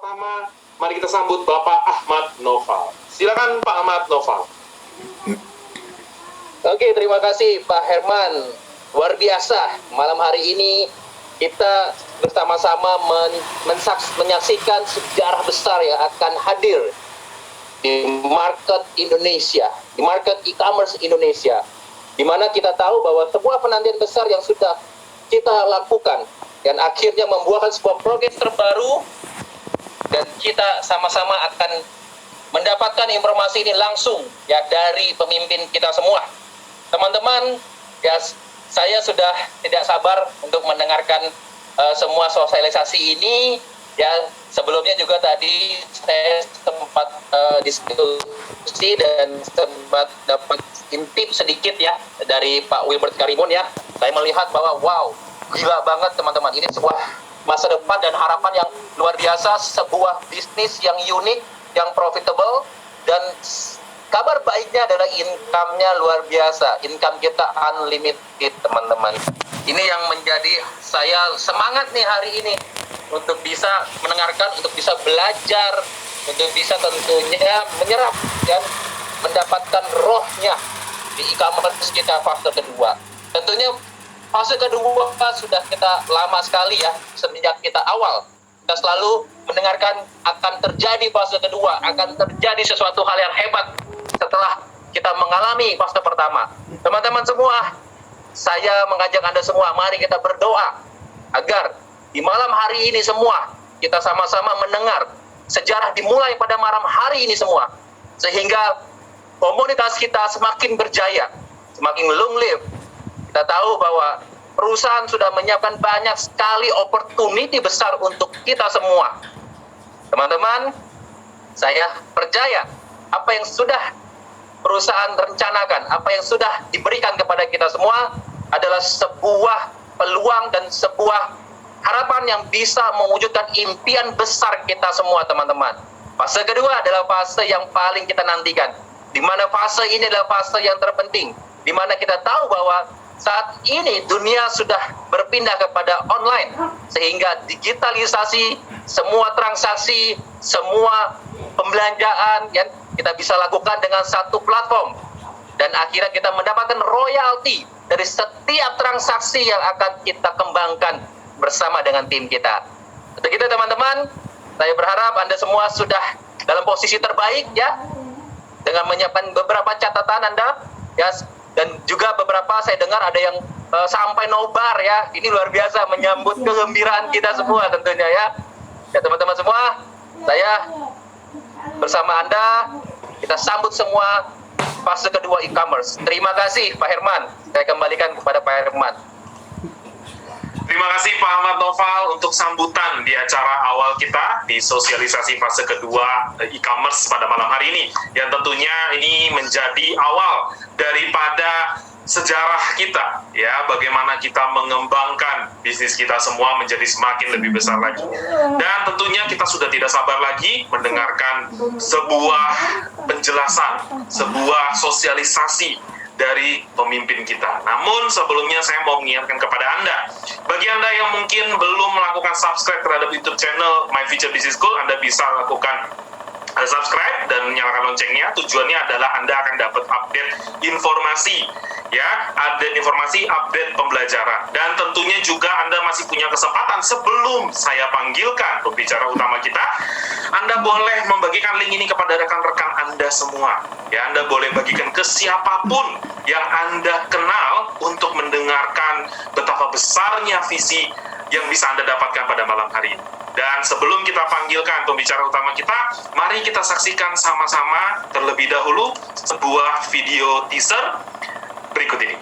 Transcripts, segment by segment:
Pertama, mari kita sambut Bapak Ahmad Noval. Silakan Pak Ahmad Noval. Oke, terima kasih Pak Herman. Luar biasa, malam hari ini kita bersama-sama menyaksikan sejarah besar yang akan hadir di market Indonesia, di market e-commerce Indonesia, di mana kita tahu bahwa sebuah penantian besar yang sudah kita lakukan dan akhirnya membuahkan sebuah progres terbaru, dan kita sama-sama akan mendapatkan informasi ini langsung ya dari pemimpin kita semua. Teman-teman, ya saya sudah tidak sabar untuk mendengarkan semua sosialisasi ini. Ya, sebelumnya juga tadi saya sempat diskusi dan sempat dapat intip sedikit ya dari Pak Wilbert Karimun ya. Saya melihat bahwa wow, gila banget teman-teman. Ini sebuah masa depan dan harapan yang luar biasa, sebuah bisnis yang unik, yang profitable, dan kabar baiknya adalah income-nya luar biasa. Income kita unlimited, teman-teman. Ini yang menjadi saya semangat nih hari ini untuk bisa mendengarkan, untuk bisa belajar, untuk bisa tentunya menyerap dan mendapatkan rohnya di e-commerce kita fase kedua. Tentunya fase kedua sudah kita lama sekali ya, semenjak kita awal. Kita selalu mendengarkan akan terjadi fase kedua, akan terjadi sesuatu hal yang hebat setelah kita mengalami fase pertama. Teman-teman semua, saya mengajak Anda semua, mari kita berdoa agar di malam hari ini semua kita sama-sama mendengar sejarah dimulai pada malam hari ini semua, sehingga komunitas kita semakin berjaya, semakin long live. Kita tahu bahwa perusahaan sudah menyiapkan banyak sekali opportunity besar untuk kita semua. Teman-teman, saya percaya apa yang sudah perusahaan rencanakan, apa yang sudah diberikan kepada kita semua adalah sebuah peluang dan sebuah harapan yang bisa mewujudkan impian besar kita semua, teman-teman. Fase kedua adalah fase yang paling kita nantikan, di mana fase ini adalah fase yang terpenting, di mana kita tahu bahwa saat ini dunia sudah berpindah kepada online, sehingga digitalisasi semua transaksi, semua pembelanjaan yang kita bisa lakukan dengan satu platform, dan akhirnya kita mendapatkan royalti dari setiap transaksi yang akan kita kembangkan bersama dengan tim kita. Untuk itu teman-teman, saya berharap Anda semua sudah dalam posisi terbaik ya, dengan menyiapkan beberapa catatan Anda ya. Dan juga beberapa saya dengar ada yang sampai nobar ya. Ini luar biasa menyambut kegembiraan kita semua tentunya ya. Ya teman-teman semua, saya bersama Anda, kita sambut semua fase kedua e-commerce. Terima kasih Pak Herman. Saya kembalikan kepada Pak Herman. Terima kasih Pak Ahmad Noval untuk sambutan di acara awal kita di sosialisasi fase kedua e-commerce pada malam hari ini. Yang tentunya ini menjadi awal daripada sejarah kita ya, bagaimana kita mengembangkan bisnis kita semua menjadi semakin lebih besar lagi. Dan tentunya kita sudah tidak sabar lagi mendengarkan sebuah penjelasan, sebuah sosialisasi dari pemimpin kita. Namun sebelumnya saya mau mengingatkan kepada Anda, bagi Anda yang mungkin belum melakukan subscribe terhadap YouTube channel My Future Business School, Anda bisa lakukan subscribe dan nyalakan loncengnya. Tujuannya adalah Anda akan dapat update informasi ya, update informasi, update pembelajaran. Dan tentunya juga Anda masih punya kesempatan sebelum saya panggilkan pembicara utama kita, Anda boleh membagikan link ini kepada rekan-rekan Anda semua. Ya, Anda boleh bagikan ke siapapun yang Anda kenal untuk mendengarkan betapa besarnya visi yang bisa Anda dapatkan pada malam hari ini. Dan sebelum kita panggilkan pembicara utama kita, mari kita saksikan sama-sama terlebih dahulu sebuah video teaser berikut ini.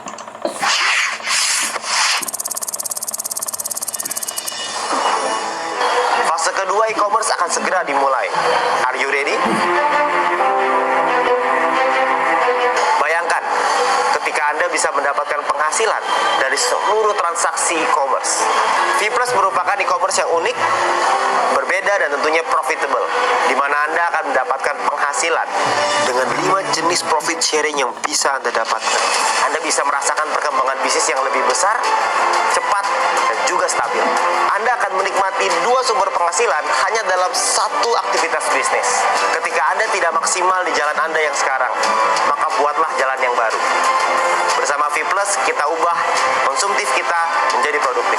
Fase kedua e-commerce akan segera dimulai. Are you ready? Bayangkan ketika Anda bisa mendapatkan penghasilan dari seluruh transaksi e-commerce. Vpress merupakan e-commerce yang unik, berbeda dan tentunya profitable, di mana Anda akan mendapatkan penghasilan dengan 5 jenis profit profit sharing yang bisa Anda dapatkan. Anda bisa merasakan perkembangan bisnis yang lebih besar, cepat, dan juga stabil. Anda akan menikmati dua sumber penghasilan hanya dalam satu aktivitas bisnis. Ketika Anda tidak maksimal di jalan Anda yang sekarang, maka buatlah jalan yang baru. Bersama V Plus, kita ubah konsumtif kita menjadi produktif.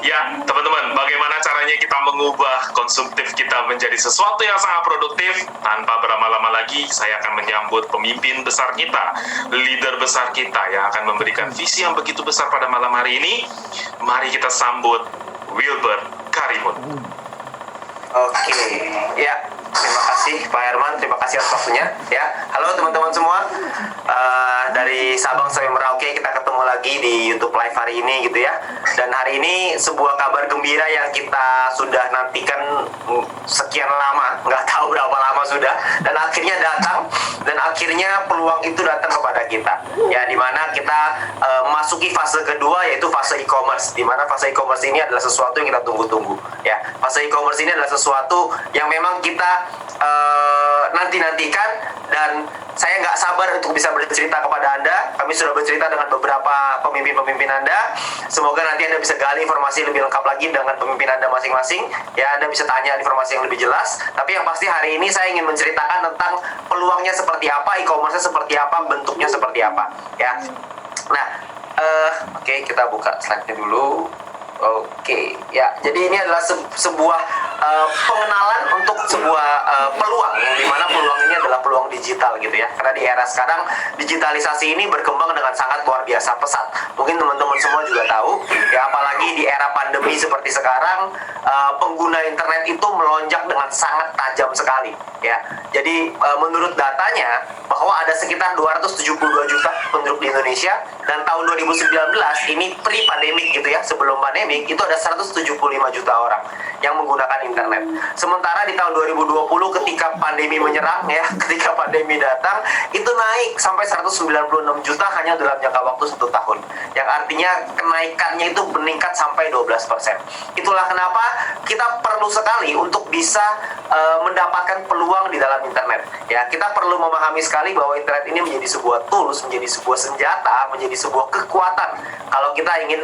Ya, teman-teman, bagaimana caranya kita mengubah konsumtif kita menjadi sesuatu yang sangat produktif? Tanpa berlama-lama lagi, saya akan menyambut pemimpin besar kita, leader besar kita yang akan memberikan visi yang begitu besar pada malam hari ini. Mari kita sambut Wilbert Karimun. Oke, ya, terima kasih Pak Herman, terima kasih atas waktunya. Ya, halo teman-teman semua. Dari Sabang sampai Merauke kita ketemu lagi di YouTube Live hari ini gitu ya. Dan hari ini sebuah kabar gembira yang kita sudah nantikan sekian lama, nggak tahu berapa lama sudah. Dan akhirnya datang, dan akhirnya peluang itu datang kepada kita. Ya, dimana kita masuki fase kedua, yaitu fase e-commerce. Dimana fase e-commerce ini adalah sesuatu yang kita tunggu-tunggu. Ya, fase e-commerce ini adalah sesuatu yang memang kita nanti-nantikan, dan saya nggak sabar untuk bisa bercerita kepada Anda. Kami sudah bercerita dengan beberapa pemimpin-pemimpin Anda. Semoga nanti Anda bisa gali informasi lebih lengkap lagi dengan pemimpin Anda masing-masing. Ya, Anda bisa tanya informasi yang lebih jelas. Tapi yang pasti hari ini saya ingin menceritakan tentang peluangnya seperti apa, e-commerce-nya seperti apa, bentuknya seperti apa. Ya, nah, oke, kita buka slide-nya dulu. Oke, ya, jadi ini adalah sebuah pengenalan untuk sebuah peluang, yang dimana peluang ini adalah peluang digital gitu ya. Karena di era sekarang digitalisasi ini berkembang dengan sangat luar biasa pesat. Mungkin teman-teman semua juga tahu ya, apalagi di era pandemi seperti sekarang, pengguna internet itu melonjak dengan sangat tajam sekali ya. Jadi menurut datanya bahwa ada sekitar 272 juta penduduk di Indonesia, dan tahun 2019 ini pre-pandemic gitu ya, sebelum pandemi itu ada 175 juta orang yang menggunakan internet. Sementara di tahun 2020 ketika pandemi menyerang ya, ketika pandemi datang, itu naik sampai 196 juta hanya dalam jangka waktu 1 tahun. Yang artinya kenaikannya itu meningkat sampai 12%. Itulah kenapa kita perlu sekali untuk bisa mendapatkan peluang di dalam internet. Ya, kita perlu memahami sekali bahwa internet ini menjadi sebuah tools, menjadi sebuah senjata, menjadi sebuah kekuatan kalau kita ingin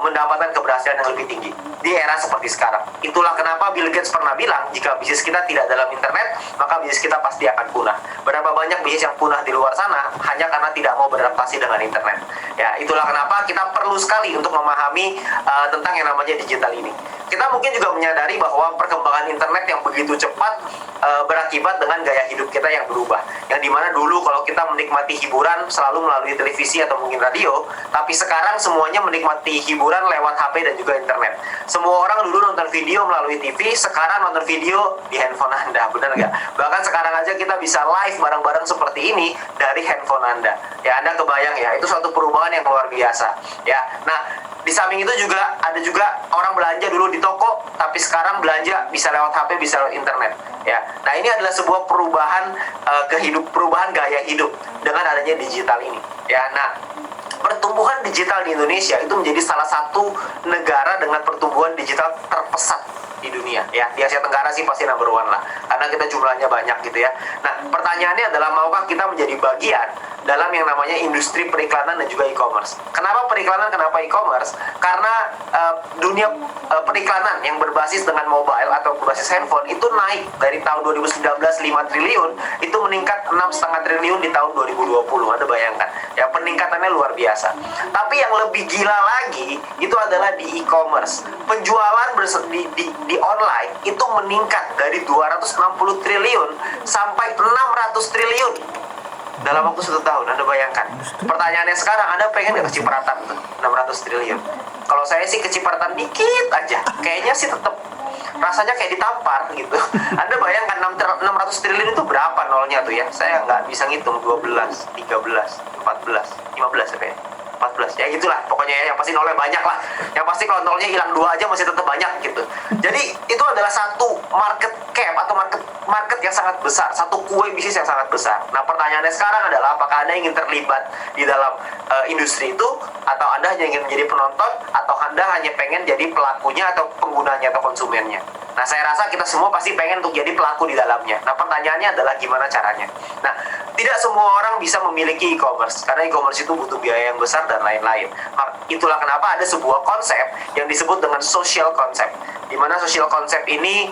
mendapatkan keberhasilan yang lebih tinggi di era seperti sekarang. Itulah kenapa Bill Gates pernah bilang, jika bisnis kita tidak dalam internet, maka bisnis kita pasti akan punah. Berapa banyak bisnis yang punah di luar sana hanya karena tidak mau beradaptasi dengan internet. Ya, itulah kenapa kita perlu sekali untuk memahami tentang yang namanya digital ini. Kita mungkin juga menyadari bahwa perkembangan internet yang begitu cepat berakibat dengan gaya hidup kita yang berubah. Yang dimana dulu kalau kita menikmati hiburan selalu melalui televisi atau mungkin radio, tapi sekarang semuanya menikmati hiburan lewat HP dan juga internet. Semua orang dulu nonton video melalui TV, sekarang nonton video di handphone Anda, benar nggak? Bahkan sekarang aja kita bisa live bareng-bareng seperti ini dari handphone Anda. Ya, Anda kebayang ya, itu suatu perubahan yang luar biasa. Ya, nah, di samping itu juga ada juga orang belanja dulu di toko, tapi sekarang belanja bisa lewat HP, bisa lewat internet. Ya, nah ini adalah sebuah perubahan perubahan gaya hidup dengan adanya digital ini. Ya, nah pertumbuhan digital di Indonesia itu menjadi salah satu negara dengan pertumbuhan digital terpesat di dunia. Ya, di Asia Tenggara sih pasti number one lah, karena kita jumlahnya banyak gitu ya. Nah, pertanyaannya adalah maukah kita menjadi bagian dalam yang namanya industri periklanan dan juga e-commerce. Kenapa periklanan, kenapa e-commerce? Karena dunia periklanan yang berbasis dengan mobile atau berbasis handphone itu naik dari tahun 2019 5 triliun, itu meningkat 6,5 triliun di tahun 2020. Anda bayangkan, ya, peningkatannya luar biasa. Tapi yang lebih gila lagi itu adalah di e-commerce. Penjualan di online itu meningkat dari 260 triliun sampai 600 triliun dalam waktu 1 tahun. Anda bayangkan. Pertanyaannya sekarang, Anda pengen nggak kecipratan tuh 600 triliun? Kalau saya sih kecipratan dikit aja, kayaknya sih tetap rasanya kayak ditampar gitu. Anda bayangkan 600 triliun itu berapa nolnya tuh ya? Saya nggak bisa ngitung, 12, 13, 14, 15 ya kayaknya. 14, ya gitulah pokoknya ya, yang pasti nolnya banyak lah. Yang pasti kalau nolnya hilang 2 aja masih tetap banyak gitu. Jadi itu adalah satu market cap atau market yang sangat besar, satu kue bisnis yang sangat besar. Nah, pertanyaannya sekarang adalah apakah Anda ingin terlibat di dalam industri itu, atau Anda hanya ingin menjadi penonton, atau Anda hanya pengen jadi pelakunya atau penggunanya atau konsumennya. Nah, saya rasa kita semua pasti pengen untuk jadi pelaku di dalamnya. Nah, pertanyaannya adalah gimana caranya. Nah, tidak semua orang bisa memiliki e-commerce, karena e-commerce itu butuh biaya yang besar dan lain-lain. Itulah kenapa ada sebuah konsep yang disebut dengan social concept, di mana social concept ini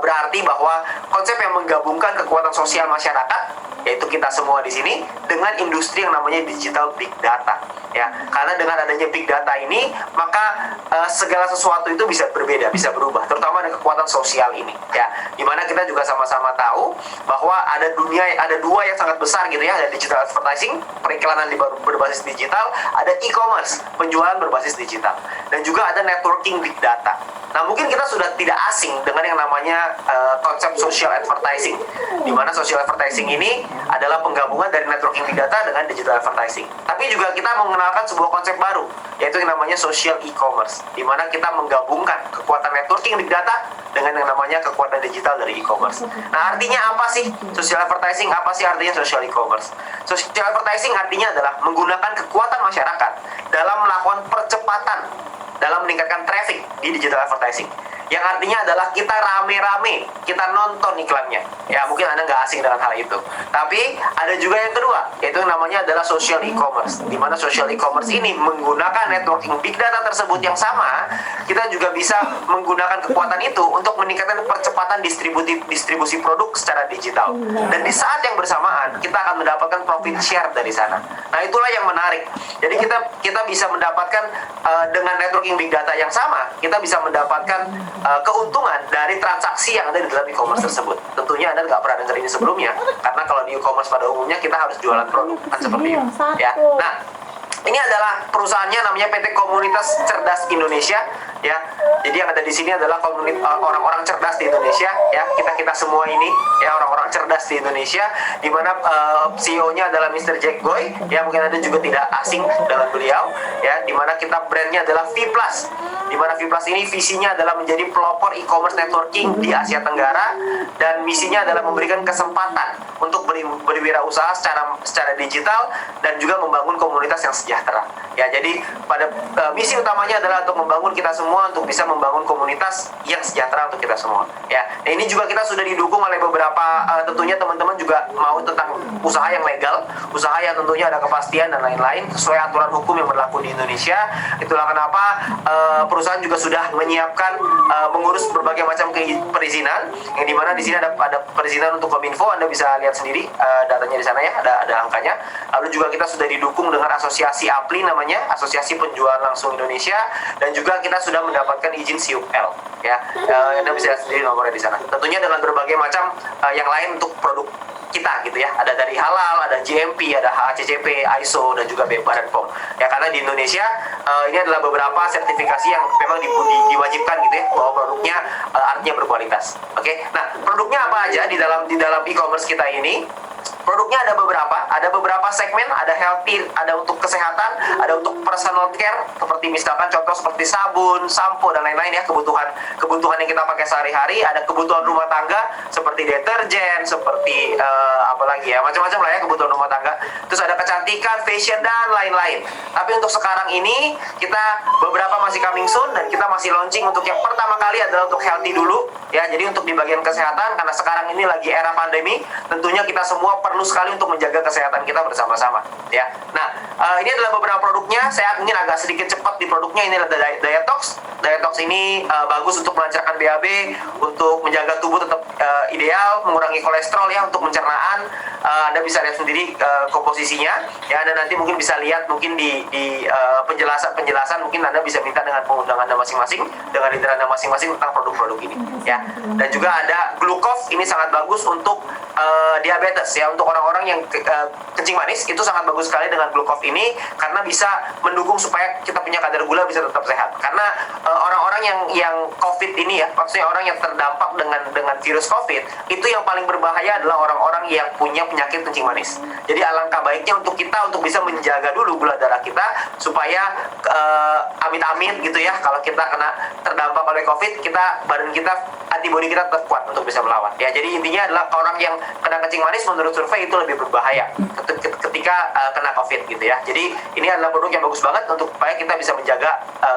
berarti bahwa konsep yang menggabungkan kekuatan sosial masyarakat, yaitu kita semua di sini, dengan industri yang namanya digital big data. Ya, karena dengan adanya big data ini, maka segala sesuatu itu bisa berbeda, bisa berubah, terutama dengan kekuatan sosial ini. Ya, dimana kita juga sama-sama tahu bahwa ada dua yang sangat besar gitu ya, ada digital advertising, periklanan berbasis digital, ada e-commerce, penjualan berbasis digital, dan juga ada networking big data. Nah, mungkin kita sudah tidak asing dengan yang namanya konsep social advertising, di mana social advertising ini adalah penggabungan dari networking big data dengan digital advertising. Tapi juga kita mengenalkan sebuah konsep baru, yaitu yang namanya social e-commerce, di mana kita menggabungkan kekuatan networking big data dengan yang namanya kekuatan digital dari e-commerce. Nah, artinya apa sih social advertising? Apa sih artinya social e-commerce? Social advertising artinya adalah menggunakan kekuatan masyarakat dalam melakukan percepatan dalam meningkatkan traffic di digital advertising. Yang artinya adalah kita rame-rame, kita nonton iklannya. Ya, mungkin Anda nggak asing dengan hal itu. Tapi ada juga yang kedua, yaitu yang namanya adalah social e-commerce. Di mana social e-commerce ini menggunakan networking big data tersebut yang sama, kita juga bisa menggunakan kekuatan itu untuk meningkatkan percepatan distribusi produk secara digital. Dan di saat yang bersamaan, kita akan mendapatkan profit share dari sana. Nah, itulah yang menarik. Jadi kita bisa mendapatkan dengan networking big data yang sama, kita bisa mendapatkan keuntungan dari transaksi yang ada di dalam e-commerce tersebut. Tentunya Anda nggak pernah dengar ini sebelumnya, karena kalau di e-commerce pada umumnya kita harus jualan produk, kan seperti itu. Ya. Nah, ini adalah perusahaannya, namanya PT Komunitas Cerdas Indonesia. Ya, jadi yang ada di sini adalah orang-orang cerdas di Indonesia. Ya, kita semua ini, ya, orang-orang cerdas di Indonesia, di mana CEO-nya adalah Mr. Jack Goy. Ya, mungkin Anda juga tidak asing dengan beliau. Ya, di mana kita brandnya adalah V+. Di mana V+ ini visinya adalah menjadi pelopor e-commerce networking di Asia Tenggara, dan misinya adalah memberikan kesempatan untuk berwirausaha secara digital dan juga membangun komunitas yang sejahtera. Ya, jadi pada misi utamanya adalah untuk membangun kita semua untuk bisa membangun komunitas yang sejahtera untuk kita semua. Ya, nah, ini juga kita sudah didukung oleh beberapa tentunya teman-teman juga mau tentang usaha yang legal, usaha yang tentunya ada kepastian dan lain-lain sesuai aturan hukum yang berlaku di Indonesia. Itulah kenapa perusahaan juga sudah menyiapkan mengurus berbagai macam perizinan, yang dimana di sini ada perizinan untuk Kominfo. Anda bisa lihat sendiri datanya di sana ya, ada angkanya. Lalu juga kita sudah didukung dengan asosiasi APLI, namanya Asosiasi Penjualan Langsung Indonesia, dan juga kita sudah mendapatkan izin SIUP-L. Ya, Anda bisa lihat sendiri nomornya di sana. Tentunya dengan berbagai macam yang lain untuk produk kita gitu ya, ada dari halal, ada GMP, ada HACCP, ISO, dan juga Badan POM. Ya, karena di Indonesia ini adalah beberapa sertifikasi yang memang diwajibkan gitu ya, bahwa produknya artinya berkualitas. Oke, nah produknya apa aja di dalam e-commerce kita ini? Produknya ada beberapa segmen, ada healthy, ada untuk kesehatan, ada untuk personal care, seperti misalkan contoh seperti sabun, sampo, dan lain-lain ya, kebutuhan yang kita pakai sehari-hari. Ada kebutuhan rumah tangga seperti deterjen, seperti apalagi ya, macam-macam lah ya kebutuhan rumah tangga. Terus ada kecantikan, fashion, dan lain-lain. Tapi untuk sekarang ini kita beberapa masih coming soon, dan kita masih launching untuk yang pertama kali adalah untuk healthy dulu ya. Jadi untuk di bagian kesehatan, karena sekarang ini lagi era pandemi, tentunya kita semua perlu sekali untuk menjaga kesehatan kita bersama-sama ya. Nah, ini adalah beberapa produknya. Saya ingin agak sedikit cepat di produknya. Ini adalah Dietox ini bagus untuk melancarkan BAB, untuk menjaga tubuh tetap ideal, mengurangi kolesterol ya, untuk pencernaan. Anda bisa lihat sendiri komposisinya ya. Anda nanti mungkin bisa lihat mungkin di penjelasan mungkin Anda bisa minta dengan pengundangan Anda masing-masing, dengan leader Anda masing-masing tentang produk-produk ini ya. Dan juga ada Glucov, ini sangat bagus untuk diabetes ya, untuk orang-orang yang kencing manis. Itu sangat bagus sekali dengan Glucov ini, karena bisa mendukung supaya kita punya kadar gula bisa tetap sehat. Karena orang-orang yang COVID ini ya, maksudnya orang yang terdampak dengan virus COVID, itu yang paling berbahaya adalah orang-orang yang punya penyakit kencing manis. Jadi alangkah baiknya untuk kita untuk bisa menjaga dulu gula darah kita, supaya amit-amit gitu ya, kalau kita terdampak oleh COVID, badan kita antibodi kita tetap kuat untuk bisa melawan. Ya, jadi intinya adalah orang yang kena kencing manis menurut survei itu lebih berbahaya ketika kena COVID gitu ya. Jadi ini adalah produk yang bagus banget untuk supaya kita bisa menjaga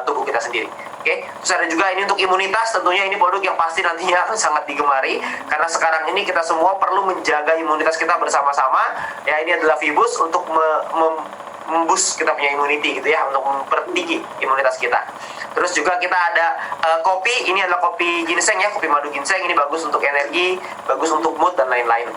tubuh kita sendiri. Oke, terus ada juga ini untuk imunitas. Tentunya ini produk yang pasti nantinya akan sangat digemari karena sekarang ini kita semua perlu menjaga imunitas kita bersama-sama. Ya, ini adalah Vibus untuk memboost kita punya immunity gitu ya, untuk mempertinggi imunitas kita. Terus juga kita ada kopi, ini adalah kopi ginseng ya, kopi madu ginseng. Ini bagus untuk energi, bagus untuk mood dan lain-lain.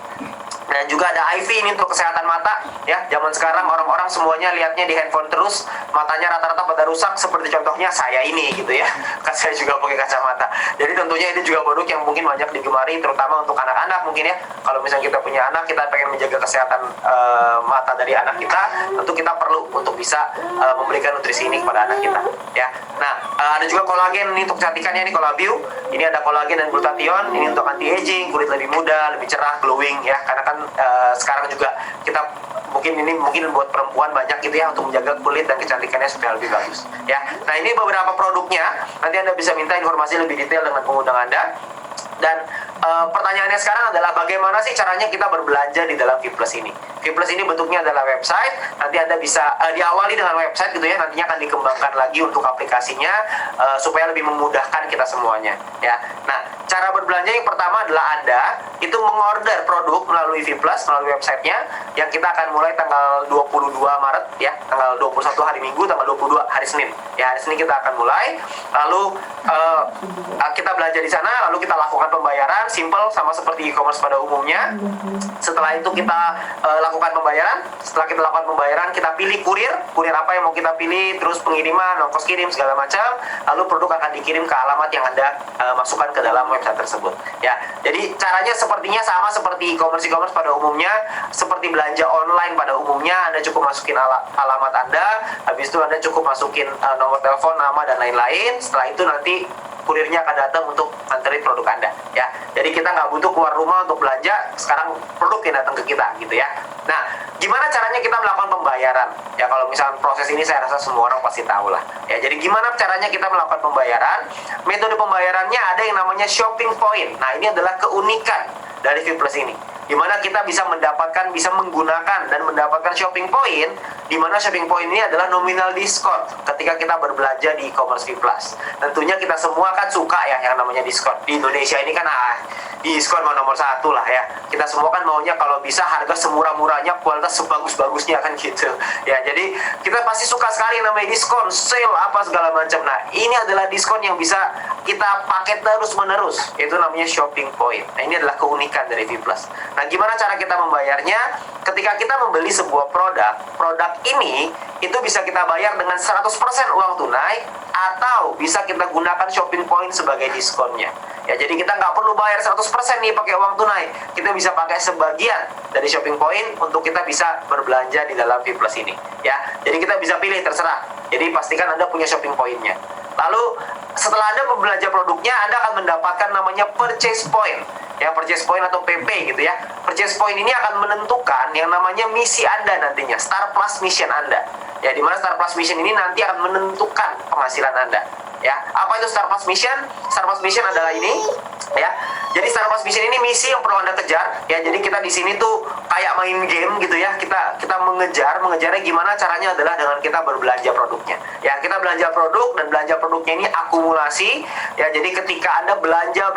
Dan juga ada IV ini untuk kesehatan mata ya. Zaman sekarang orang-orang semuanya lihatnya di handphone terus, matanya rata-rata pada rusak, seperti contohnya saya ini gitu ya. Kan saya juga pakai kacamata. Jadi tentunya ini juga produk yang mungkin banyak digemari, terutama untuk anak-anak mungkin ya. Kalau misalnya kita punya anak, kita pengen menjaga kesehatan mata dari anak kita, tentu kita perlu untuk bisa memberikan nutrisi ini kepada anak kita ya. Nah, ada juga kolagen ini untuk kecantikannya, ini Colabio. Ini ada kolagen dan glutathione, ini untuk anti aging, kulit lebih muda, lebih cerah, glowing ya. Karena kan sekarang juga kita mungkin buat perempuan banyak gitu ya, untuk menjaga kulit dan kecantikannya supaya lebih bagus ya. Nah, ini beberapa produknya, nanti Anda bisa minta informasi lebih detail dengan pengundang Anda. Dan pertanyaannya sekarang adalah bagaimana sih caranya kita berbelanja di dalam Vplus ini. Vplus ini bentuknya adalah website. Nanti Anda bisa diawali dengan website gitu ya. Nantinya akan dikembangkan lagi untuk aplikasinya supaya lebih memudahkan kita semuanya ya. Nah, cara berbelanja yang pertama adalah Anda itu mengorder produk melalui Vplus, melalui websitenya, yang kita akan mulai tanggal 22 Maret ya, tanggal 21 hari Minggu, tanggal 22 hari Senin ya. Hari Senin kita akan mulai, lalu kita belanja di sana, lalu kita lakukan pembayaran simple sama seperti e-commerce pada umumnya. Setelah itu kita lakukan pembayaran. Setelah kita lakukan pembayaran, kita pilih kurir apa yang mau kita pilih, terus pengiriman, ongkos kirim segala macam, lalu produk akan dikirim ke alamat yang Anda masukkan ke dalam website tersebut ya. Jadi caranya sepertinya sama seperti e-commerce pada umumnya, seperti belanja online pada umumnya. Anda cukup masukin alamat Anda, habis itu Anda cukup masukin nomor telepon, nama dan lain-lain. Setelah itu nanti kurirnya akan datang untuk nganterin produk Anda ya. Jadi kita nggak butuh keluar rumah untuk belanja, sekarang produk yang datang ke kita gitu ya. Nah, gimana caranya kita melakukan pembayaran ya? Kalau misalnya proses ini saya rasa semua orang pasti tahu lah ya. Jadi gimana caranya kita melakukan pembayaran? Metode pembayarannya ada yang namanya shopping point. Nah, ini adalah keunikan dari Vplus ini, dimana kita bisa menggunakan dan mendapatkan shopping point, dimana shopping point ini adalah nominal diskon ketika kita berbelanja di e-commerce Vplus. Tentunya kita semua kan suka ya yang namanya diskon. Di Indonesia ini kan diskon nomor satu lah ya. Kita semua kan maunya kalau bisa harga semurah-murahnya, kualitas sebagus-bagusnya kan gitu ya. Jadi kita pasti suka sekali yang namanya diskon, sale apa segala macam. Nah, ini adalah diskon yang bisa kita pakai terus-menerus, itu namanya shopping point. Nah, ini adalah keunikan dari Vplus. Nah, gimana cara kita membayarnya? Ketika kita membeli sebuah produk ini itu bisa kita bayar dengan 100% uang tunai, atau bisa kita gunakan shopping point sebagai diskonnya ya. Jadi kita nggak perlu bayar 100% nih pakai uang tunai, kita bisa pakai sebagian dari shopping point untuk kita bisa berbelanja di dalam Vplus ini ya. Jadi kita bisa pilih, terserah. Jadi pastikan Anda punya shopping point-nya. Lalu setelah Anda membelanja produknya, Anda akan mendapatkan namanya purchase point ya, purchase point atau PP gitu ya. Purchase point ini akan menentukan yang namanya misi Anda nantinya, Star Plus Mission Anda ya, dimana Star Plus Mission ini nanti akan menentukan penghasilan Anda ya. Apa itu Star Plus Mission? Star Plus Mission adalah ini ya. Jadi Star Plus Mission ini misi yang perlu Anda kejar ya. Jadi kita di sini tuh kayak main game gitu ya. Kita mengejarnya gimana caranya adalah dengan kita berbelanja produknya ya. Kita belanja produk, dan belanja produknya ini akumulasi ya. Jadi ketika Anda belanja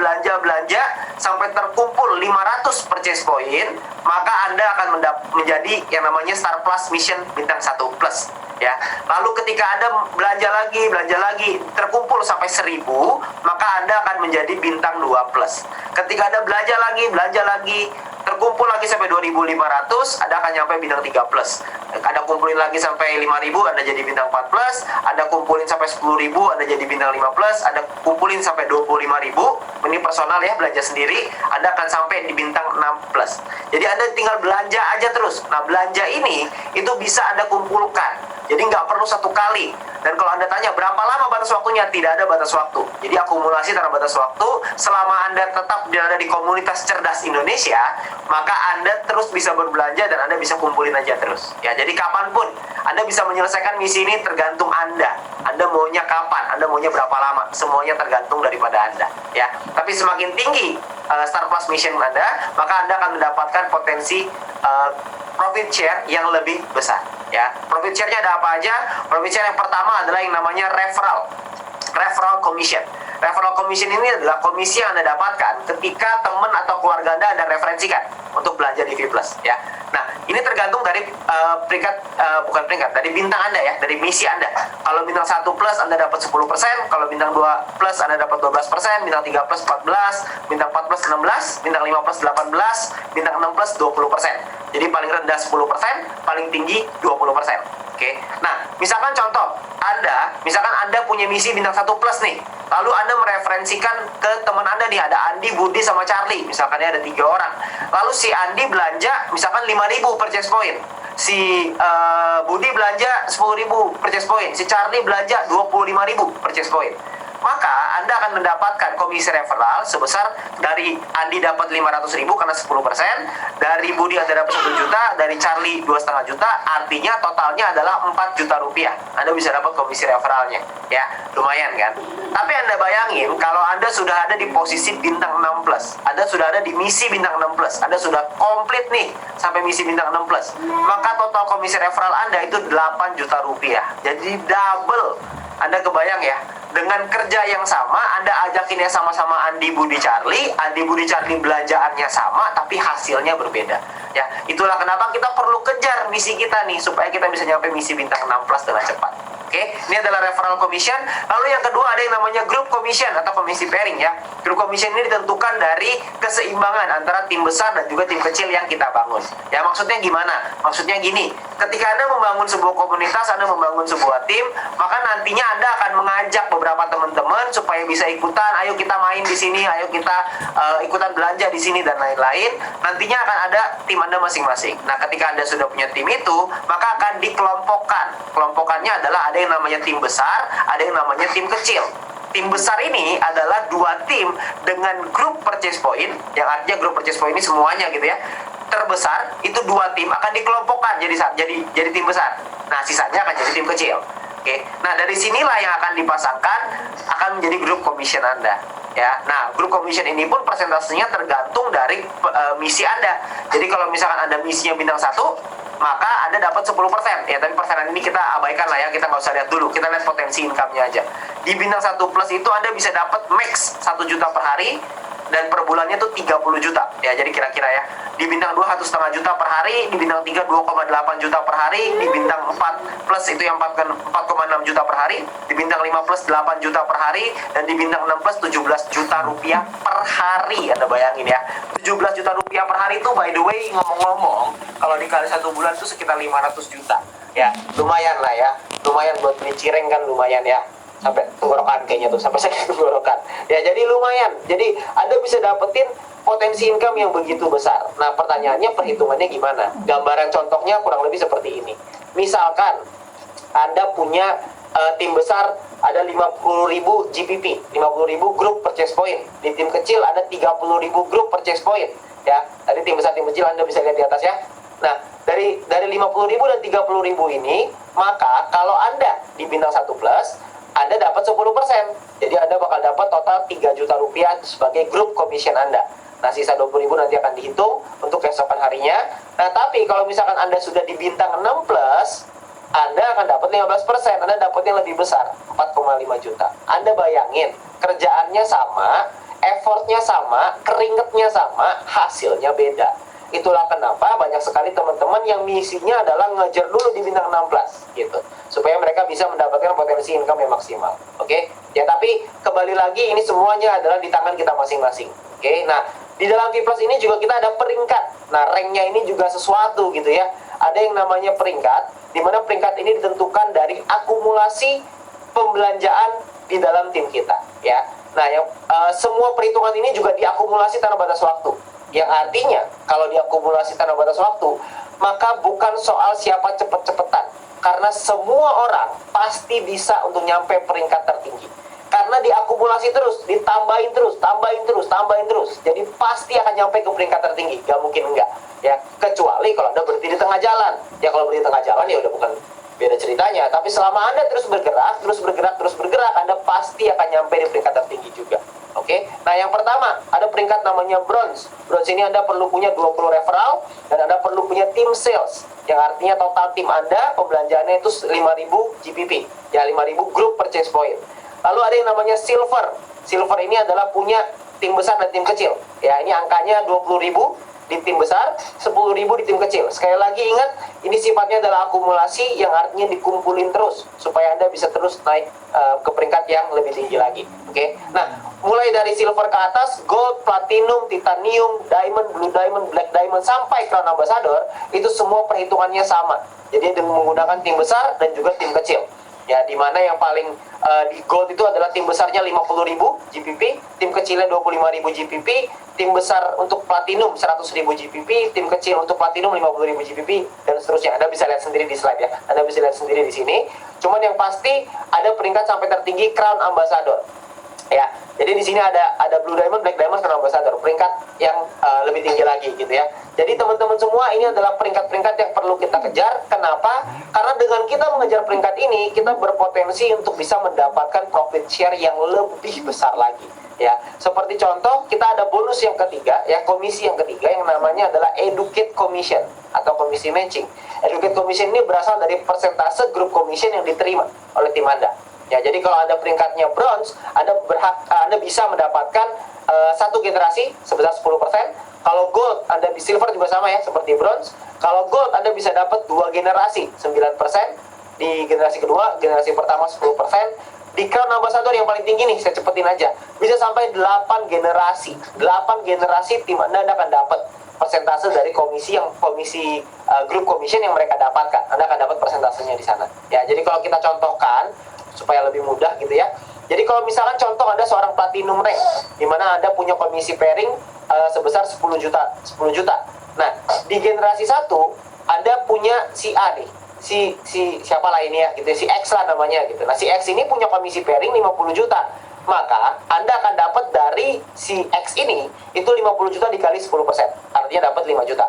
sampai terkumpul 500 purchase point, maka Anda akan menjadi yang namanya Star Plus Mission bintang 1 plus ya. Lalu ketika Anda belanja lagi terkumpul sampai 1000, maka Anda akan menjadi bintang 2 plus. Ketika Anda belanja lagi terkumpul lagi sampai 2500, Anda akan nyampe bintang 3 plus. Anda kumpulin lagi sampai 5000, Anda jadi bintang 4 plus. Anda kumpulin sampai 10.000, Anda jadi bintang 5 plus. Anda kumpulin sampai 25.000, ini personal ya, belanja sendiri, Anda akan sampai di bintang 6 plus. Jadi Anda tinggal belanja aja terus. Nah, belanja ini itu bisa Anda kumpulkan, jadi nggak perlu satu kali. Dan kalau Anda tanya berapa lama batas waktunya, tidak ada batas waktu. Jadi akumulasi tanpa batas waktu. Selama Anda tetap berada di komunitas cerdas Indonesia, maka Anda terus bisa berbelanja dan Anda bisa kumpulin aja terus ya. Jadi kapanpun Anda bisa menyelesaikan misi ini, tergantung Anda Anda maunya kapan, Anda maunya berapa lama, semuanya tergantung daripada Anda, ya. Tapi semakin tinggi Star Plus Mission Anda, maka Anda akan mendapatkan potensi profit share yang lebih besar, ya. Profit share-nya ada apa aja? Profit share yang pertama adalah yang namanya referral commission. Referral commission ini adalah komisi yang Anda dapatkan ketika teman atau keluarga Anda referensikan untuk belanja di V Plus, ya. Nah, ini tergantung dari dari bintang Anda, ya, dari misi Anda. Kalau bintang 1 plus Anda dapat 10%, kalau bintang 2 plus Anda dapat 12%, bintang 3 plus 14, bintang 4 plus 16, bintang 5 plus 18, bintang 6 plus 20%. Jadi paling rendah 10%, paling tinggi 20%. Oke. Nah, misalkan contoh, misalkan Anda punya misi bintang 1 plus nih. Lalu Anda mereferensikan ke teman Anda nih, ada Andi, Budi, sama Charlie. Misalkan ada 3 orang. Lalu si Andi belanja misalkan 5.000 purchase point. Si Budi belanja 10.000 purchase point. Si Charlie belanja 25.000 purchase point. Maka Anda akan mendapatkan komisi referral sebesar dari Andi dapat 500.000 karena 10%, dari Budi Anda dapat 1 juta, dari Charlie 2,5 juta, artinya totalnya adalah 4 juta rupiah. Anda bisa dapat komisi referralnya, ya, lumayan kan? Tapi Anda bayangin kalau Anda sudah ada di posisi bintang 6 plus, Anda sudah ada di misi bintang 6 plus, Anda sudah komplit nih sampai misi bintang 6 plus, maka total komisi referral Anda itu 8 juta rupiah. Jadi double. Anda kebayang ya, dengan kerja yang sama, Anda ajakinnya sama-sama Andi, Budi, Charlie. Andi, Budi, Charlie belanjaannya sama, tapi hasilnya berbeda. Ya, itulah kenapa kita perlu kejar misi kita nih, supaya kita bisa nyampe misi bintang 6 plus dengan cepat. Oke, ini adalah referral commission. Lalu yang kedua ada yang namanya group commission atau komisi pairing, ya. Group commission ini ditentukan dari keseimbangan antara tim besar dan juga tim kecil yang kita bangun. Ya, maksudnya gimana? Maksudnya gini, ketika Anda membangun sebuah komunitas, Anda membangun sebuah tim, maka nantinya Anda akan mengajak beberapa teman-teman supaya bisa ikutan. Ayo kita main di sini, ayo kita ikutan belanja di sini dan lain-lain. Nantinya akan ada tim Anda masing-masing. Nah, ketika Anda sudah punya tim itu, maka akan dikelompokkan. Kelompokannya adalah ada yang namanya tim besar, ada yang namanya tim kecil. Tim besar ini adalah 2 tim dengan grup purchase point, yang artinya grup purchase point ini semuanya gitu ya. Terbesar itu 2 tim akan dikelompokkan jadi tim besar. Nah, sisanya akan jadi tim kecil. Oke. Nah, dari sinilah yang akan dipasangkan akan menjadi grup commission Anda. Ya. Nah, grup commission ini pun persentasenya tergantung dari misi Anda. Jadi kalau misalkan Anda misinya bintang 1, maka Anda dapat 10%. Ya, tapi persenan ini kita abaikan lah ya, kita nggak usah lihat dulu. Kita lihat potensi income-nya aja. Di bintang 1 plus itu Anda bisa dapat max 1 juta per hari, dan per bulannya tuh 30 juta. Ya, jadi kira-kira ya. Di bintang 2 1,5 juta per hari, di bintang 3 2,8 juta per hari, di bintang 4 plus itu yang 4,6 juta per hari, di bintang 5 plus 8 juta per hari, dan di bintang 6 plus 17 juta rupiah per hari. Anda bayangin ya. 17 juta rupiah per hari itu by the way, ngomong-ngomong, kalau dikali 1 bulan itu sekitar 500 juta. Ya, lumayan lah ya. Lumayan buat beli cireng kan, lumayan ya. Sampai tenggorokan kayaknya tuh, sampai sakit tenggorokan. Ya, jadi lumayan. Jadi Anda bisa dapetin potensi income yang begitu besar. Nah, pertanyaannya perhitungannya gimana? Gambaran contohnya kurang lebih seperti ini. Misalkan Anda punya tim besar ada 50.000 GPP, 50.000 group purchase point. Di tim kecil ada 30.000 group purchase point. Ya, tadi tim besar, tim kecil Anda bisa lihat di atas ya. Nah, dari 50.000 dan 30.000 ini, maka kalau Anda di bintang 1 plus, Anda dapat 10%. Jadi Anda bakal dapat total 3 juta rupiah sebagai grup commission Anda. Nah, sisa 20.000 nanti akan dihitung untuk keesokan harinya. Nah, tapi kalau misalkan Anda sudah di bintang 6 plus, Anda akan dapat 15%. Anda dapat yang lebih besar, 4,5 juta. Anda bayangin, kerjaannya sama, effortnya sama, keringetnya sama, hasilnya beda. Itulah kenapa banyak sekali teman-teman yang misinya adalah ngejar dulu di bintang 6 plus gitu, supaya mereka bisa mendapatkan potensi income yang maksimal. Oke? Ya, tapi kembali lagi ini semuanya adalah di tangan kita masing-masing. Oke? Nah, di dalam V Plus ini juga kita ada peringkat. Nah, ranknya ini juga sesuatu gitu ya. Ada yang namanya peringkat, di mana peringkat ini ditentukan dari akumulasi pembelanjaan di dalam tim kita, ya. Nah, semua perhitungan ini juga diakumulasi tanpa batas waktu. Yang artinya, kalau diakumulasi tanpa batas waktu, maka bukan soal siapa cepet-cepetan. Karena semua orang pasti bisa untuk nyampe peringkat tertinggi. Karena diakumulasi terus, ditambahin terus, tambahin terus. Jadi pasti akan nyampe ke peringkat tertinggi, gak mungkin enggak. Ya, kecuali kalau Anda berhenti di tengah jalan. Ya, kalau berhenti di tengah jalan ya udah beda ceritanya. Tapi selama Anda terus bergerak, Anda pasti akan nyampe di peringkat tertinggi juga. Oke, nah yang pertama ada peringkat namanya bronze. Bronze ini Anda perlu punya 20 referral dan Anda perlu punya tim sales, yang artinya total tim Anda pembelanjaannya itu 5.000 GPP, ya 5.000 group purchase point. Lalu ada yang namanya silver. Silver ini adalah punya tim besar dan tim kecil. Ya, ini angkanya 20.000 di tim besar, 10.000 di tim kecil. Sekali lagi ingat, ini sifatnya adalah akumulasi yang artinya dikumpulin terus supaya Anda bisa terus naik ke peringkat yang lebih tinggi lagi. Oke. Nah, mulai dari silver ke atas, gold, platinum, titanium, diamond, blue diamond, black diamond sampai crown ambassador, itu semua perhitungannya sama. Jadi dengan menggunakan tim besar dan juga tim kecil. Ya, di mana yang paling di gold itu adalah tim besarnya 50.000 GPP, tim kecilnya 25.000 GPP, tim besar untuk platinum 100.000 GPP, tim kecil untuk platinum 50.000 GPP, dan seterusnya. Anda bisa lihat sendiri di slide ya. Anda bisa lihat sendiri di sini. Cuman yang pasti ada peringkat sampai tertinggi crown ambassador. Ya, jadi di sini ada blue diamond, black diamond, crown ambassador, peringkat yang lebih tinggi lagi gitu ya. Jadi teman-teman semua, ini adalah peringkat-peringkat yang perlu kita kejar. Kenapa? Karena dengan kita mengejar peringkat ini, kita berpotensi untuk bisa mendapatkan profit share yang lebih besar lagi. Ya, seperti contoh, kita ada bonus yang ketiga, ya, komisi yang ketiga yang namanya adalah educate commission atau komisi matching. Educate commission ini berasal dari persentase grup commission yang diterima oleh tim Anda. Ya, jadi kalau Anda peringkatnya bronze, Anda bisa mendapatkan satu generasi sebesar 10%. Kalau gold, Anda di silver juga sama ya, seperti bronze. Kalau gold, Anda bisa dapat 2 generasi, 9%. Di generasi kedua, generasi pertama 10%. Di crown ambassador yang paling tinggi nih, saya cepetin aja, bisa sampai 8 generasi. 8 generasi tim Anda akan dapat persentase dari komisi group commission yang mereka dapatkan. Anda akan dapat persentasenya di sana. Ya, jadi kalau kita contohkan supaya lebih mudah gitu ya. Jadi kalau misalkan contoh Anda seorang platinum rank, di mana Anda punya komisi pairing sebesar 10 juta. Nah, di generasi 1 Anda punya si A nih. Si siapa lah ini ya gitu, si X lah namanya gitu. Nah, si X ini punya komisi pairing 50 juta. Maka Anda akan dapat dari si X ini itu 50 juta dikali 10%. Artinya dapat 5 juta.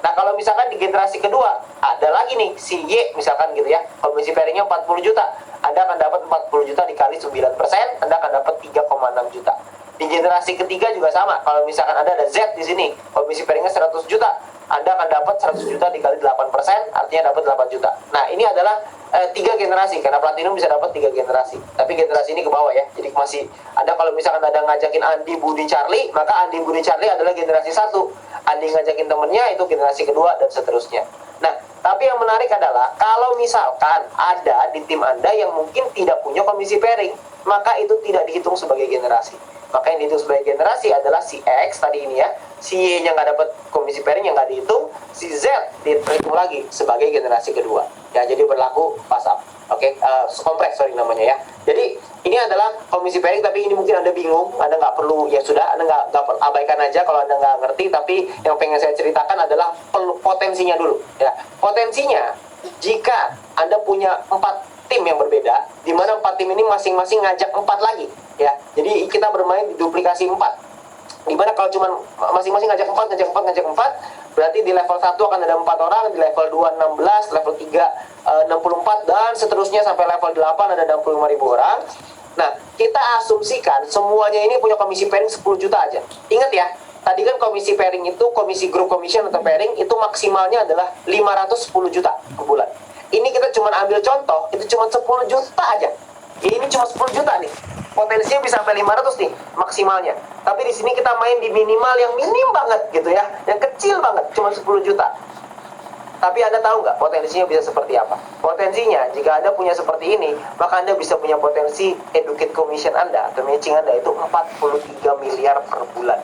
Nah, kalau misalkan di generasi kedua ada lagi nih si Y misalkan gitu ya, komisi pairingnya 40 juta. Anda akan dapat 40 juta dikali 9%, Anda akan dapat 3,6 juta. Di generasi ketiga juga sama. Kalau misalkan ada Z di sini, komisi pairingnya 100 juta. Anda akan dapat 100 juta dikali 8%, artinya dapat 8 juta. Nah, ini adalah 3 generasi, karena platinum bisa dapat 3 generasi. Tapi generasi ini ke bawah ya. Jadi masih ada, kalau misalkan ada ngajakin Andi, Budi, Charlie, maka Andi, Budi, Charlie adalah generasi 1. Andi ngajakin temennya, itu generasi kedua, dan seterusnya. Nah, tapi yang menarik adalah kalau misalkan ada di tim Anda yang mungkin tidak punya komisi pairing, maka itu tidak dihitung sebagai generasi. Maka yang dihitung sebagai generasi adalah si X tadi ini ya, si Y-nya nggak dapat komisi pairing yang nggak dihitung, si Z dihitung lagi sebagai generasi kedua. Ya, jadi berlaku pass up. Oke, kompleks namanya ya. Jadi ini adalah komisi pairing, tapi ini mungkin Anda bingung, Anda nggak perlu, ya sudah, Anda nggak abaikan aja kalau Anda nggak ngerti. Tapi yang pengen saya ceritakan adalah potensinya dulu. Ya, potensinya jika Anda punya 4 tim yang berbeda, di mana 4 tim ini masing-masing ngajak 4 lagi. Ya, jadi kita bermain di duplikasi 4. Dimana kalau cuma masing-masing ngajak 4, berarti di level 1 akan ada 4 orang, di level 2 16, level 3 64, dan seterusnya sampai level 8 ada 65.000 orang. Nah, kita asumsikan semuanya ini punya komisi pairing 10 juta aja. Ingat ya, tadi kan komisi pairing itu, komisi group commission atau pairing itu maksimalnya adalah 510 juta per bulan. Ini kita cuma ambil contoh, itu cuma 10 juta aja. Ini cuma 10 juta nih. Potensinya bisa sampai 500 nih maksimalnya. Tapi di sini kita main di minimal yang minim banget gitu ya, yang kecil banget, cuma 10 juta. Tapi Anda tahu nggak potensinya bisa seperti apa? Potensinya, jika Anda punya seperti ini, maka Anda bisa punya potensi educate commission Anda atau matching Anda itu 43 miliar per bulan.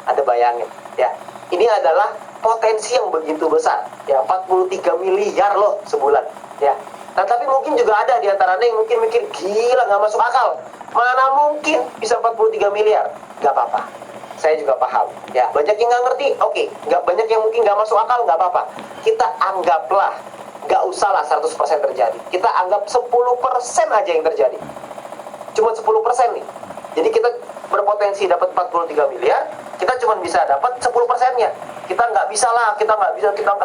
Anda bayangin ya. Ini adalah potensi yang begitu besar ya, 43 miliar loh sebulan ya. Nah, tapi mungkin juga ada di antara Anda yang mungkin mikir, gila, nggak masuk akal. Mana mungkin bisa 43 miliar? Nggak apa-apa. Saya juga paham. Ya, banyak yang nggak ngerti. Oke, nggak banyak yang mungkin nggak masuk akal, nggak apa-apa. Kita anggaplah, nggak usahlah 100% terjadi. Kita anggap 10% aja yang terjadi. Cuma 10% nih. Jadi kita berpotensi dapat 43 miliar, kita cuma bisa dapat 10%-nya. kita nggak bisa lah,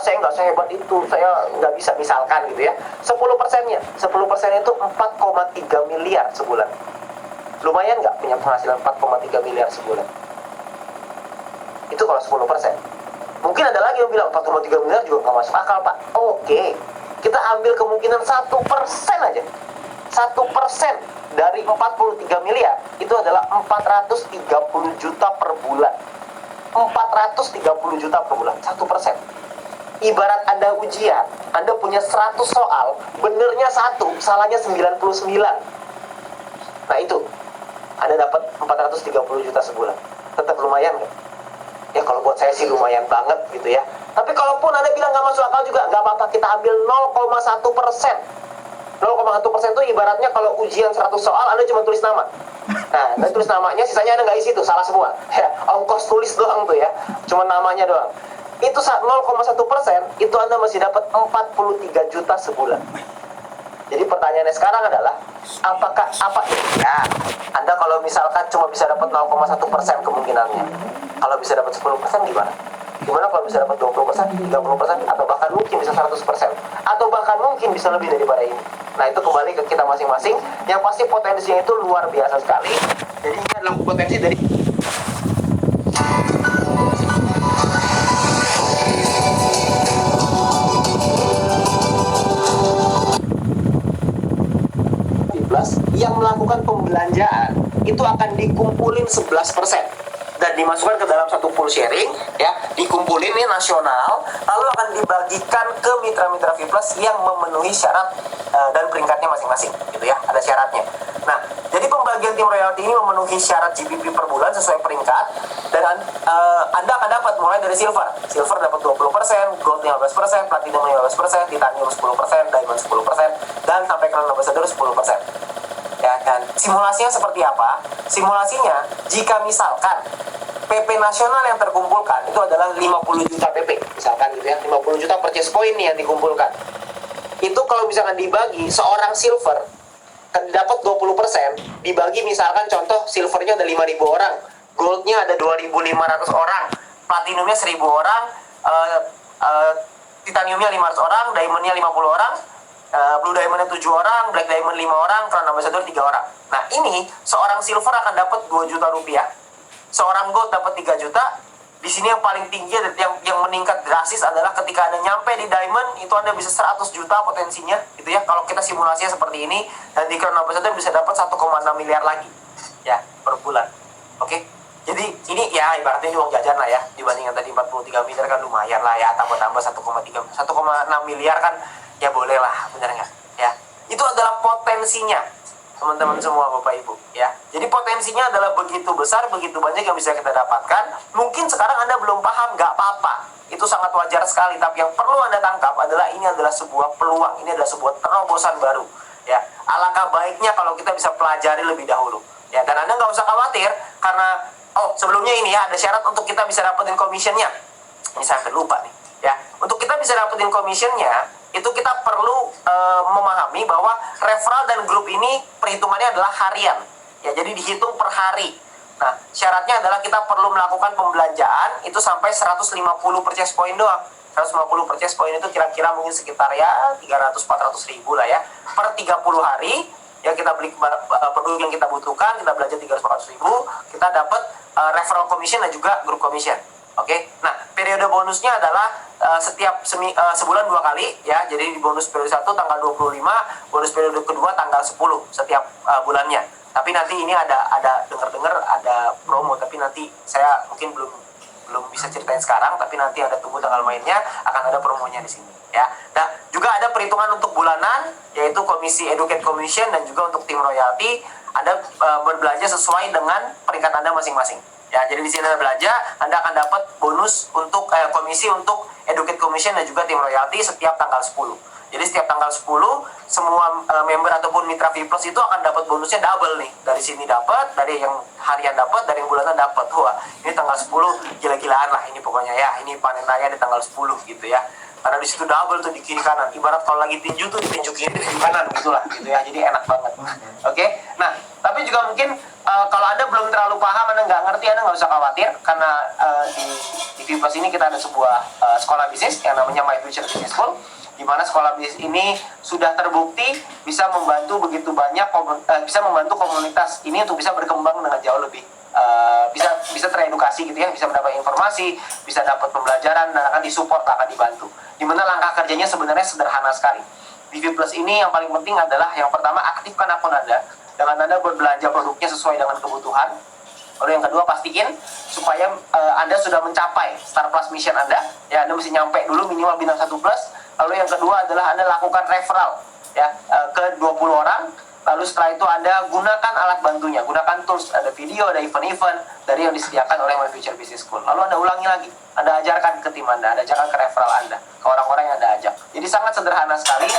saya nggak sehebat itu, saya nggak bisa, misalkan gitu ya. 10%-nya, 10% itu 4,3 miliar sebulan. Lumayan nggak punya penghasilan 4,3 miliar sebulan? Itu kalau 10%. Mungkin ada lagi yang bilang 4,3 miliar juga nggak masuk akal, Pak. Oke, kita ambil kemungkinan 1% aja. 1% dari 43 miliar itu adalah 430 juta per bulan. 430 juta per bulan, 1%. Ibarat Anda ujian, Anda punya 100 soal, benernya 1, salahnya 99. Nah itu, Anda dapat 430 juta sebulan. Tetap lumayan nggak? Ya kalau buat saya sih lumayan banget gitu ya. Tapi kalaupun Anda bilang nggak masuk akal juga, nggak apa-apa, kita ambil 0,1%. 0,1% itu ibaratnya kalau ujian 100 soal, Anda cuma tulis nama. Nah, Anda tulis namanya, sisanya Anda nggak isi tuh, salah semua. Ya, ongkos tulis doang tuh ya, cuma namanya doang. Itu 0,1%, itu Anda masih dapat 43 juta sebulan. Jadi pertanyaannya sekarang adalah, ya, Anda kalau misalkan cuma bisa dapat 0,1% kemungkinannya, kalau bisa dapat 10% gimana? Gimana kalau bisa dapat 20%, 30%, atau bahkan mungkin bisa 100%, atau bahkan mungkin bisa lebih daripada ini. Nah itu kembali ke kita masing-masing. Yang pasti potensinya itu luar biasa sekali. Jadi ini adalah potensi dari yang melakukan pembelanjaan itu akan dikumpulin 11% dan dimasukkan ke dalam satu pool sharing, ya, dikumpulin nih nasional, lalu akan dibagikan ke mitra-mitra Vplus yang memenuhi syarat dan peringkatnya masing-masing, gitu ya, ada syaratnya. Nah, jadi pembagian tim royalti ini memenuhi syarat GPP per bulan sesuai peringkat, dan Anda akan dapat mulai dari silver dapat 20%, gold 15%, platinum 15%, titanium 10%, diamond 10%, dan sampai crown ambassador 10%. Ya, dan simulasinya seperti apa? Simulasinya, jika misalkan PP nasional yang terkumpulkan itu adalah 50 juta PP, misalkan gitu ya, 50 juta purchase point nih yang dikumpulkan. Itu kalau misalkan dibagi, seorang silver dapat 20%, dibagi misalkan contoh silvernya ada 5.000 orang, goldnya ada 2.500 orang, platinumnya 1.000 orang, titaniumnya 500 orang, diamondnya 50 orang, blue diamondnya 7 orang, black diamond 5 orang, crown ambassador 3 orang. Nah ini seorang silver akan dapat 2 juta rupiah, seorang gold dapat 3 juta. Di sini yang paling tinggi yang meningkat drastis adalah ketika Anda nyampe di diamond, itu Anda bisa 100 juta potensinya gitu ya, kalau kita simulasinya seperti ini. Dan di crown ambassador bisa dapat 1,6 miliar lagi ya per bulan. Oke, jadi ini ya ibaratnya uang jajan lah ya, dibandingkan tadi 43 miliar kan lumayan lah ya, tambah-tambah 1,6 miliar kan ya boleh lah, benar nggak ya? Itu adalah potensinya teman-teman semua, Bapak Ibu ya. Jadi potensinya adalah begitu besar, begitu banyak yang bisa kita dapatkan. Mungkin sekarang Anda belum paham, nggak apa-apa, itu sangat wajar sekali. Tapi yang perlu Anda tangkap adalah ini adalah sebuah peluang, ini adalah sebuah terobosan baru ya. Alangkah baiknya kalau kita bisa pelajari lebih dahulu ya. Dan Anda nggak usah khawatir karena sebelumnya ini ya ada syarat untuk kita bisa dapetin commissionnya. Ini saya hampir lupa nih ya. Untuk kita bisa dapetin commissionnya, itu kita perlu memahami bahwa referral dan grup ini perhitungannya adalah harian ya, jadi dihitung per hari. Nah syaratnya adalah kita perlu melakukan pembelanjaan itu sampai 150 purchase point doang. 150 purchase point itu kira-kira mungkin sekitar ya 300-400 ribu lah ya, per 30 hari ya. Kita beli produk yang kita butuhkan, kita belanja 300-400 ribu, kita dapat referral commission dan juga group commission. Oke, nah periode bonusnya adalah setiap sebulan 2 kali ya. Jadi di bonus periode 1 tanggal 25, bonus periode kedua tanggal 10 setiap bulannya. Tapi nanti ini ada dengar-dengar ada promo, tapi nanti saya mungkin belum bisa ceritain sekarang, tapi nanti ada tunggu tanggal mainnya, akan ada promonya di sini ya. Nah, juga ada perhitungan untuk bulanan, yaitu komisi educate commission dan juga untuk tim royalty. Anda berbelanja sesuai dengan peringkat Anda masing-masing. Ya, jadi di sini Anda belanja, Anda akan dapat bonus untuk komisi untuk educate commission dan juga tim royalty setiap tanggal 10. Jadi setiap tanggal 10 semua member ataupun mitra Vplus itu akan dapat bonusnya double nih. Dari sini dapat, dari yang harian dapat, dari yang bulanan dapat. Wah, ini tanggal 10 gila-gilaan lah ini pokoknya ya. Ini panen raya di tanggal 10 gitu ya. Karena di situ double tuh di kiri kanan. Ibarat kalau lagi tinju tuh ditinju kiri, ditinju kanan gitulah gitu ya. Jadi enak banget. Oke. Nah, tapi juga mungkin kalau Anda belum terlalu paham, Anda nggak ngerti, Anda nggak usah khawatir karena di Vplus ini kita ada sebuah sekolah bisnis yang namanya My Future Business School, di mana sekolah bisnis ini sudah terbukti bisa membantu begitu banyak bisa membantu komunitas ini untuk bisa berkembang dengan jauh lebih bisa teredukasi gitu ya, bisa mendapat informasi, bisa dapat pembelajaran, dan akan disupport, akan dibantu. Dimana langkah kerjanya sebenarnya sederhana sekali. Di Vplus ini yang paling penting adalah yang pertama, aktifkan akun Anda dengan Anda berbelanja produknya sesuai dengan kebutuhan. Lalu yang kedua, pastiin supaya Anda sudah mencapai Star Plus Mission Anda. Ya, Anda mesti nyampe dulu minimal bintang 1 plus. Lalu yang kedua adalah Anda lakukan referral ya ke 20 orang. Lalu setelah itu Anda gunakan alat bantunya, gunakan tools, ada video, ada event-event dari yang disediakan oleh My Future Business School. Lalu Anda ulangi lagi, Anda ajarkan ke tim Anda ajarkan ke referral Anda, ke orang-orang yang Anda ajak. Jadi sangat sederhana sekali.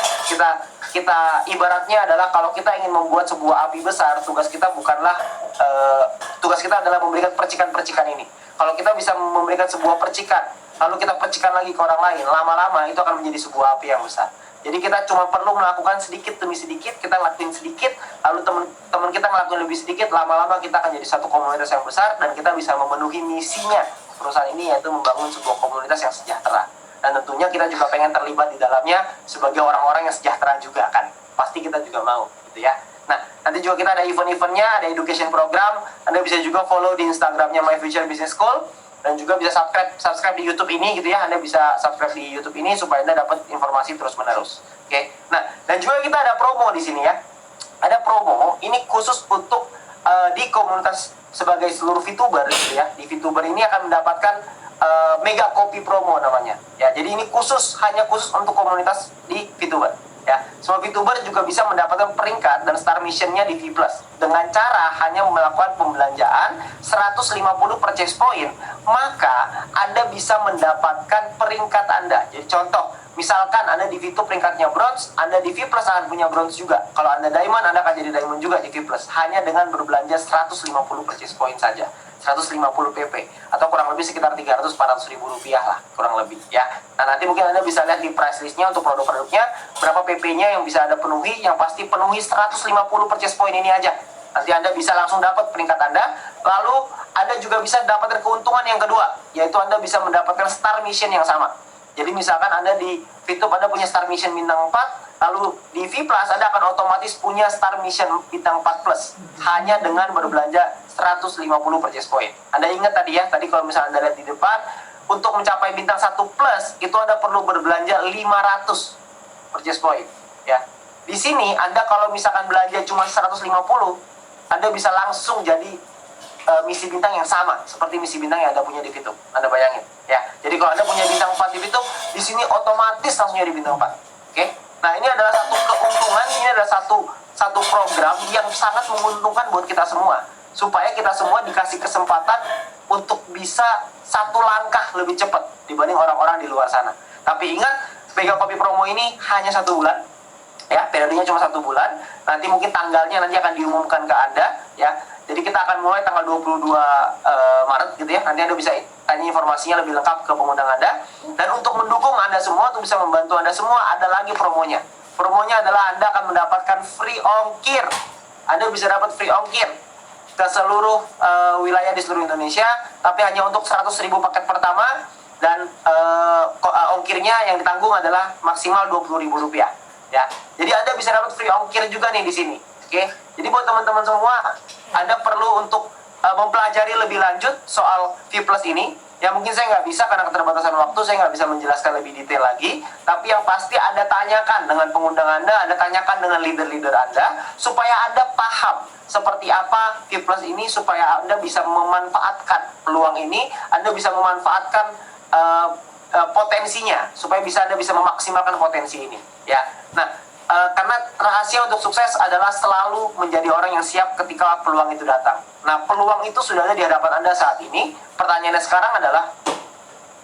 Kita ibaratnya adalah kalau kita ingin membuat sebuah api besar, tugas kita adalah memberikan percikan-percikan ini. Kalau kita bisa memberikan sebuah percikan, lalu kita percikan lagi ke orang lain, lama-lama itu akan menjadi sebuah api yang besar. Jadi kita cuma perlu melakukan sedikit demi sedikit, kita lakuin sedikit, lalu teman-teman kita ngelakuin lebih sedikit, lama-lama kita akan jadi satu komunitas yang besar, dan kita bisa memenuhi misinya perusahaan ini, yaitu membangun sebuah komunitas yang sejahtera. Dan tentunya kita juga pengen terlibat di dalamnya sebagai orang-orang yang sejahtera juga kan. Pasti kita juga mau gitu ya. Nah, nanti juga kita ada event-eventnya, ada education program. Anda bisa juga follow di Instagramnya My Future Business School, dan juga bisa subscribe di YouTube ini gitu ya. Anda bisa subscribe di YouTube ini supaya Anda dapat informasi terus-menerus. Oke. Nah, dan juga kita ada promo di sini ya. Ada promo ini khusus untuk di komunitas sebagai seluruh VTuber gitu ya. Di VTuber ini akan mendapatkan mega kopi promo namanya. Ya, jadi ini hanya khusus untuk komunitas di VTuber. Ya, semua VTuber juga bisa mendapatkan peringkat dan star missionnya di Vplus dengan cara hanya melakukan pembelanjaan 150 purchase point, maka Anda bisa mendapatkan peringkat Anda. Jadi contoh, misalkan Anda di V2 peringkatnya bronze, Anda di Vplus akan punya bronze juga. Kalau Anda diamond, Anda akan jadi diamond juga di Vplus, hanya dengan berbelanja 150 purchase point saja. 150 PP atau kurang lebih sekitar 300-400 ribu rupiah lah kurang lebih ya. Nah, nanti mungkin Anda bisa lihat di price listnya untuk produk-produknya berapa PP-nya yang bisa Anda penuhi. Yang pasti penuhi 150 purchase point ini aja, nanti Anda bisa langsung dapat peringkat Anda. Lalu Anda juga bisa dapatkan keuntungan yang kedua, yaitu Anda bisa mendapatkan star mission yang sama. Jadi misalkan Anda di VTube Anda punya star mission bintang 4, lalu di Vplus Anda akan otomatis punya star mission bintang 4 plus hanya dengan berbelanja 150 purchase point. Anda ingat tadi ya, tadi kalau misalnya Anda lihat di depan, untuk mencapai bintang 1 plus itu Anda perlu berbelanja 500 purchase point ya. Di sini Anda kalau misalkan belanja cuma 150, Anda bisa langsung jadi misi bintang yang sama seperti misi bintang yang Anda punya di VTube. Anda bayangin ya. Jadi kalau Anda punya bintang 4 di VTube, di sini otomatis langsung jadi bintang 4. Oke. Nah, ini adalah satu keuntungan, ini adalah satu program yang sangat menguntungkan buat kita semua, supaya kita semua dikasih kesempatan untuk bisa satu langkah lebih cepat dibanding orang-orang di luar sana. Tapi ingat, mega kopi promo ini hanya 1 bulan ya, periodenya cuma 1 bulan. Nanti mungkin tanggalnya nanti akan diumumkan ke Anda ya. Jadi kita akan mulai tanggal 22 Maret gitu ya. Nanti Anda bisa tanya informasinya lebih lengkap ke pengundang Anda. Dan untuk mendukung Anda semua, untuk bisa membantu Anda semua, ada lagi promonya. Promonya adalah Anda akan mendapatkan free ongkir. Anda bisa dapat free ongkir ke seluruh wilayah di seluruh Indonesia, tapi hanya untuk 100.000 paket pertama. Dan ongkirnya yang ditanggung adalah maksimal Rp20.000 ya. Jadi Anda bisa dapat free ongkir juga nih di sini. Oke. Jadi buat teman-teman semua, Anda perlu untuk mempelajari lebih lanjut soal Vplus ini. Ya mungkin saya nggak bisa karena keterbatasan waktu, saya nggak bisa menjelaskan lebih detail lagi. Tapi yang pasti Anda tanyakan dengan pengundang Anda tanyakan dengan leader-leader Anda, supaya Anda paham seperti apa Vplus ini, supaya Anda bisa memanfaatkan peluang ini, Anda bisa memanfaatkan potensinya, supaya Anda bisa memaksimalkan potensi ini. Ya, nah. Karena rahasia untuk sukses adalah selalu menjadi orang yang siap ketika peluang itu datang. Nah, peluang itu sudah ada di hadapan Anda saat ini. Pertanyaannya sekarang adalah,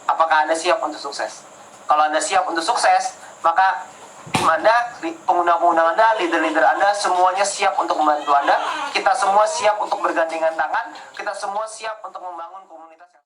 apakah Anda siap untuk sukses? Kalau Anda siap untuk sukses, maka tim Anda, pengguna-pengguna Anda, leader-leader Anda, semuanya siap untuk membantu Anda. Kita semua siap untuk bergandengan tangan. Kita semua siap untuk membangun komunitas.